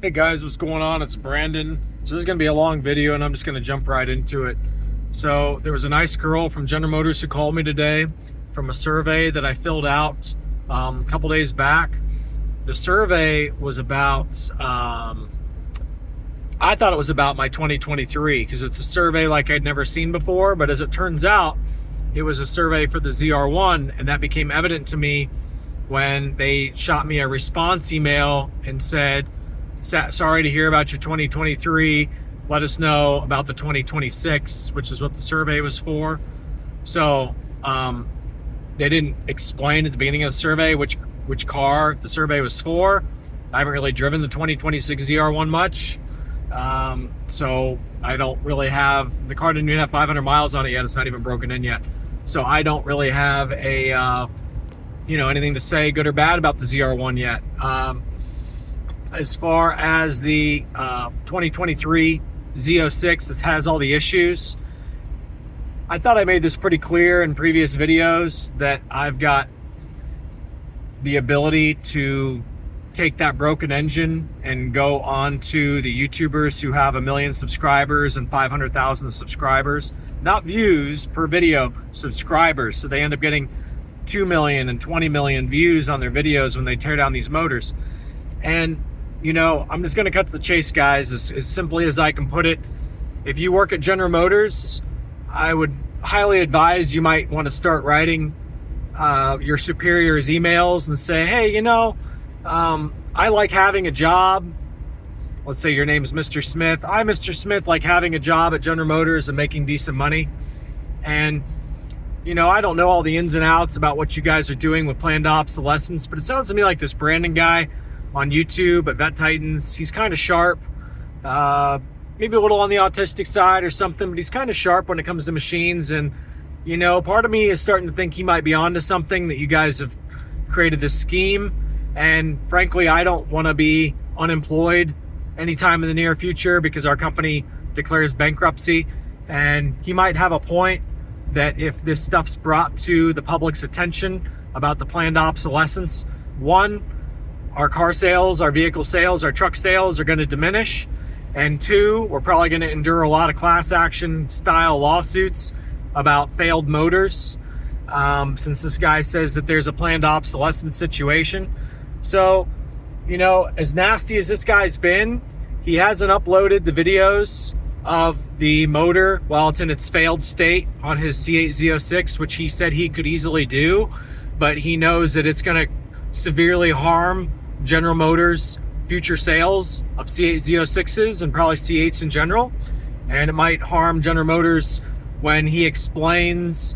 Hey guys, what's going on? It's Brandon. So this is going to be a long video and I'm just going to jump right into it. So there was a nice girl from General Motors who called me today from a survey that I filled out a couple days back. The survey was about, I thought it was about my 2023 because it's a survey like I'd never seen before, but as it turns out, it was a survey for the zr1, and that became evident to me when they shot me a response email and said, sorry to hear about your 2023. Let us know about the 2026, which is what the survey was for. So they didn't explain at the beginning of the survey which car the survey was for. I haven't really driven the 2026 zr1 much. So I don't really have, the car didn't even have 500 miles on it yet. It's not even broken in yet. So I don't really have a, anything to say good or bad about the zr1 yet. As far as the 2023 z06, this has all the issues. I thought I made this pretty clear in previous videos that I've got the ability to take that broken engine and go on to the YouTubers who have 1 million subscribers and 500,000 subscribers, not views per video, subscribers. So they end up getting 2 million and 20 million views on their videos when they tear down these motors. And I'm just going to cut to the chase, guys, as simply as I can put it. If you work at General Motors, I would highly advise you might want to start writing your superiors emails and say, hey, I like having a job. Let's say your name's Mr. Smith. I, Mr. Smith, like having a job at General Motors and making decent money. And, I don't know all the ins and outs about what you guys are doing with planned obsolescence, but it sounds to me like this Brandon guy on YouTube at Vet Titans, he's kind of sharp, maybe a little on the autistic side or something, but he's kind of sharp when it comes to machines. And part of me is starting to think he might be onto something, that you guys have created this scheme. And frankly, I don't want to be unemployed anytime in the near future because our company declares bankruptcy. And he might have a point that if this stuff's brought to the public's attention about the planned obsolescence, one, our car sales, our vehicle sales, our truck sales are going to diminish. And two, we're probably going to endure a lot of class action style lawsuits about failed motors, since this guy says that there's a planned obsolescence situation. So, as nasty as this guy's been, he hasn't uploaded the videos of the motor while it's in its failed state on his C8 Z06, which he said he could easily do, but he knows that it's going to severely harm General Motors' future sales of C8 Z06s and probably C8s in general. And it might harm General Motors when he explains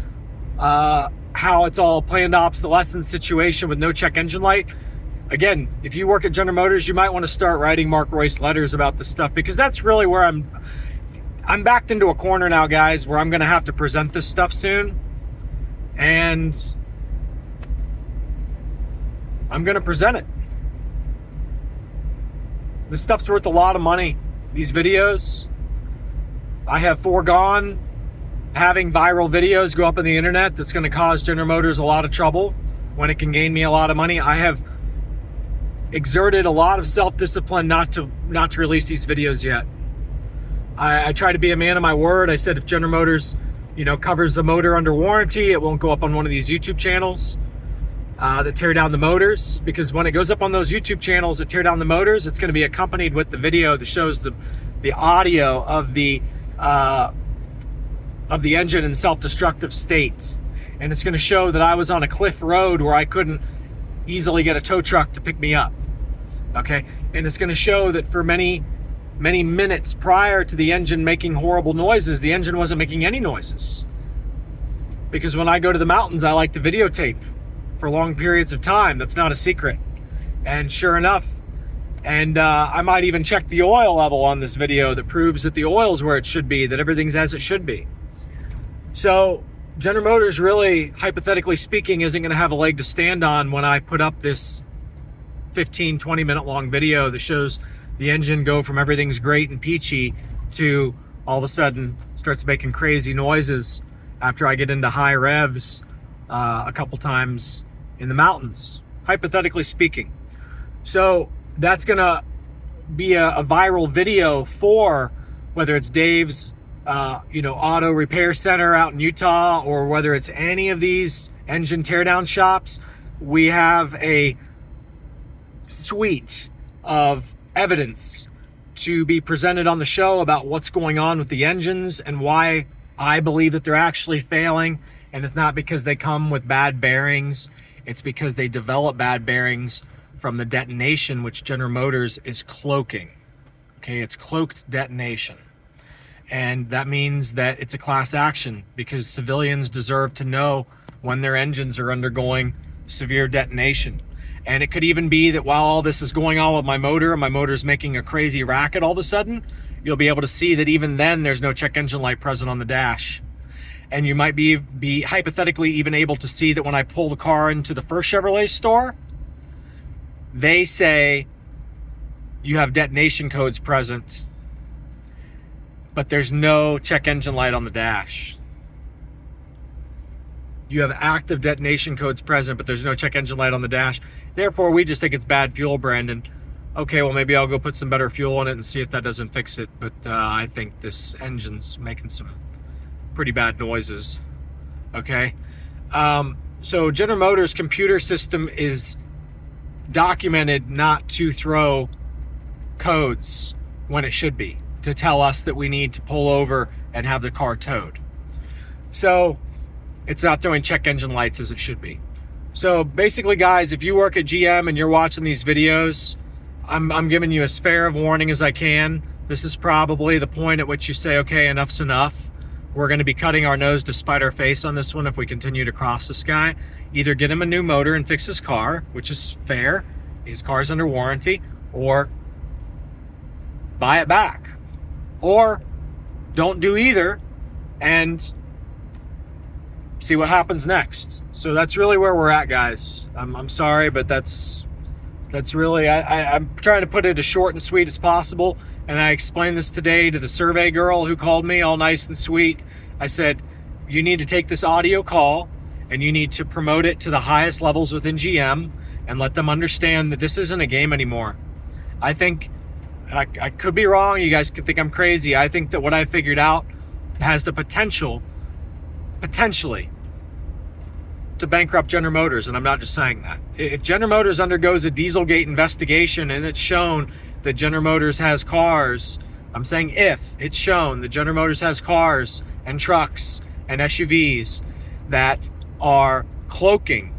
how it's all a planned obsolescence situation with no check engine light. Again, if you work at General Motors, you might want to start writing Mark Royce letters about this stuff, because that's really where I'm backed into a corner now, guys, where I'm going to have to present this stuff soon. And I'm going to present it. This stuff's worth a lot of money. These videos, I have foregone having viral videos go up on the internet that's going to cause General Motors a lot of trouble when it can gain me a lot of money. I have exerted a lot of self-discipline not to release these videos yet. I try to be a man of my word. I said if General Motors, covers the motor under warranty, it won't go up on one of these YouTube channels that tear down the motors, because when it goes up on those YouTube channels that tear down the motors, it's going to be accompanied with the video that shows the audio of the engine in self-destructive state. And it's going to show that I was on a cliff road where I couldn't easily get a tow truck to pick me up. Okay. And it's going to show that for many minutes prior to the engine making horrible noises, the engine wasn't making any noises. Because when I go to the mountains, I like to videotape for long periods of time. That's not a secret. And sure enough, and I might even check the oil level on this video that proves that the oil's where it should be, that everything's as it should be. So General Motors really, hypothetically speaking, isn't going to have a leg to stand on when I put up this 15-20 minute long video that shows the engine go from everything's great and peachy to all of a sudden starts making crazy noises after I get into high revs a couple times in the mountains, hypothetically speaking. So that's gonna be a viral video for whether it's Dave's auto repair center out in Utah, or whether it's any of these engine teardown shops. We have a suite of evidence to be presented on the show about what's going on with the engines and why I believe that they're actually failing. And it's not because they come with bad bearings, it's because they develop bad bearings from the detonation, which General Motors is cloaking. Okay, it's cloaked detonation. And that means that it's a class action, because civilians deserve to know when their engines are undergoing severe detonation. And it could even be that while all this is going on with my motor, and my motor's making a crazy racket all of a sudden, you'll be able to see that even then there's no check engine light present on the dash. And you might be hypothetically even able to see that when I pull the car into the first Chevrolet store, they say you have detonation codes present, but there's no check engine light on the dash. You have active detonation codes present, but there's no check engine light on the dash. Therefore, we just think it's bad fuel, Brandon. Okay, well, maybe I'll go put some better fuel in it and see if that doesn't fix it. But I think this engine's making some pretty bad noises. Okay? So General Motors' computer system is documented not to throw codes when it should be, to tell us that we need to pull over and have the car towed. So it's not throwing check engine lights as it should be. So basically, guys, if you work at GM and you're watching these videos, I'm giving you as fair of warning as I can. This is probably the point at which you say, okay, enough's enough. We're going to be cutting our nose to spite our face on this one if we continue to cross this guy. Either get him a new motor and fix his car, which is fair. His car's under warranty. Or buy it back. Or don't do either and see what happens next. So that's really where we're at, guys. I'm sorry, but that's really, I'm trying to put it as short and sweet as possible. And I explained this today to the survey girl who called me all nice and sweet. I said, you need to take this audio call and you need to promote it to the highest levels within GM and let them understand that this isn't a game anymore. I think, and I could be wrong, you guys could think I'm crazy. I think that what I figured out has the potentially, to bankrupt General Motors, and I'm not just saying that. If General Motors undergoes a Dieselgate investigation and it's shown that General Motors has cars, I'm saying if it's shown that General Motors has cars and trucks and SUVs that are cloaking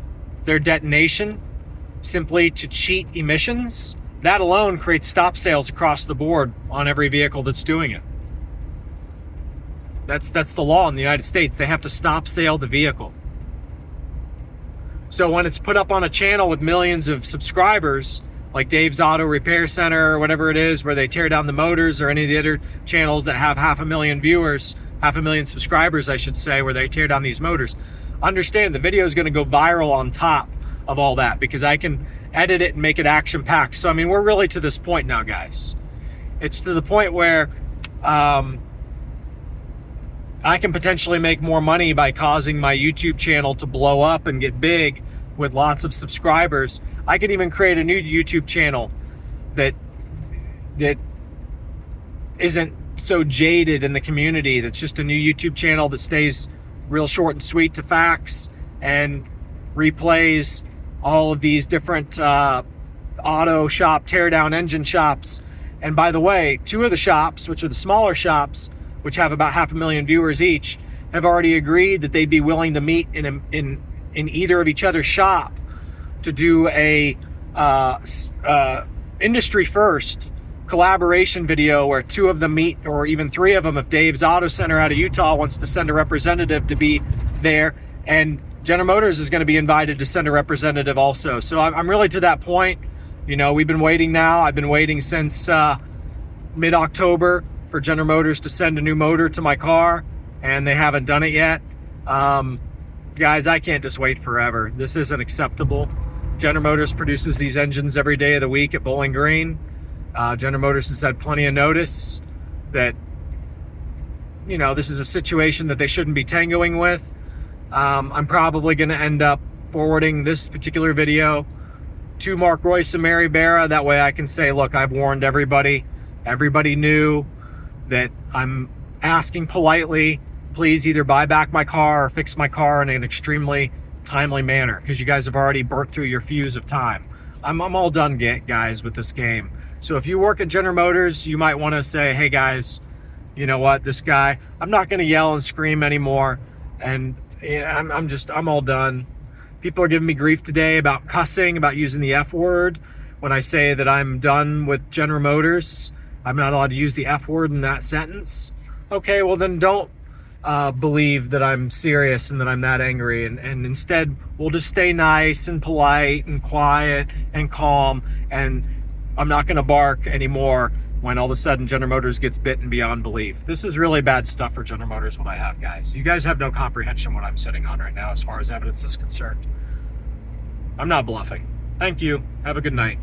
their detonation simply to cheat emissions, that alone creates stop sales across the board on every vehicle that's doing it. That's the law in the United States. They have to stop sale the vehicle. So when it's put up on a channel with millions of subscribers, like Dave's Auto Repair Center or whatever it is, where they tear down the motors, or any of the other channels that have 500,000 viewers, 500,000 subscribers, I should say, where they tear down these motors, understand the video is going to go viral on top of all that, because I can edit it and make it action-packed. So, I mean, we're really to this point now, guys. It's to the point where I can potentially make more money by causing my YouTube channel to blow up and get big with lots of subscribers. I could even create a new YouTube channel that isn't so jaded in the community, that's just a new YouTube channel that stays real short and sweet to facts and replays all of these different auto shop teardown engine shops. And by the way, two of the shops, which are the smaller shops, which have about 500,000 viewers each, have already agreed that they'd be willing to meet in either of each other's shop to do a industry first collaboration video where two of them meet, or even three of them if Dave's Auto Center out of Utah wants to send a representative to be there, and General Motors is going to be invited to send a representative also. So I'm really to that point. You know, we've been waiting now. I've been waiting since mid-October for General Motors to send a new motor to my car, and they haven't done it yet. Guys, I can't just wait forever. This isn't acceptable. General Motors produces these engines every day of the week at Bowling Green. General Motors has had plenty of notice that, you know, this is a situation that they shouldn't be tangoing with. I'm probably going to end up forwarding this particular video to Mark Royce and Mary Barra. That way I can say, look, I've warned everybody. Everybody knew that I'm asking politely, please either buy back my car or fix my car in an extremely timely manner, because you guys have already burnt through your fuse of time. I'm all done, guys, with this game. So if you work at General Motors, you might want to say, hey guys, you know what, this guy, I'm not going to yell and scream anymore. And yeah, I'm all done. People are giving me grief today about cussing, about using the F word. When I say that I'm done with General Motors, I'm not allowed to use the F word in that sentence. Okay, well then don't believe that I'm serious and that I'm that angry, and instead we'll just stay nice and polite and quiet and calm, and I'm not going to bark anymore when all of a sudden General Motors gets bitten beyond belief. This is really bad stuff for General Motors, what I have, guys. You guys have no comprehension what I'm sitting on right now as far as evidence is concerned. I'm not bluffing. Thank you. Have a good night.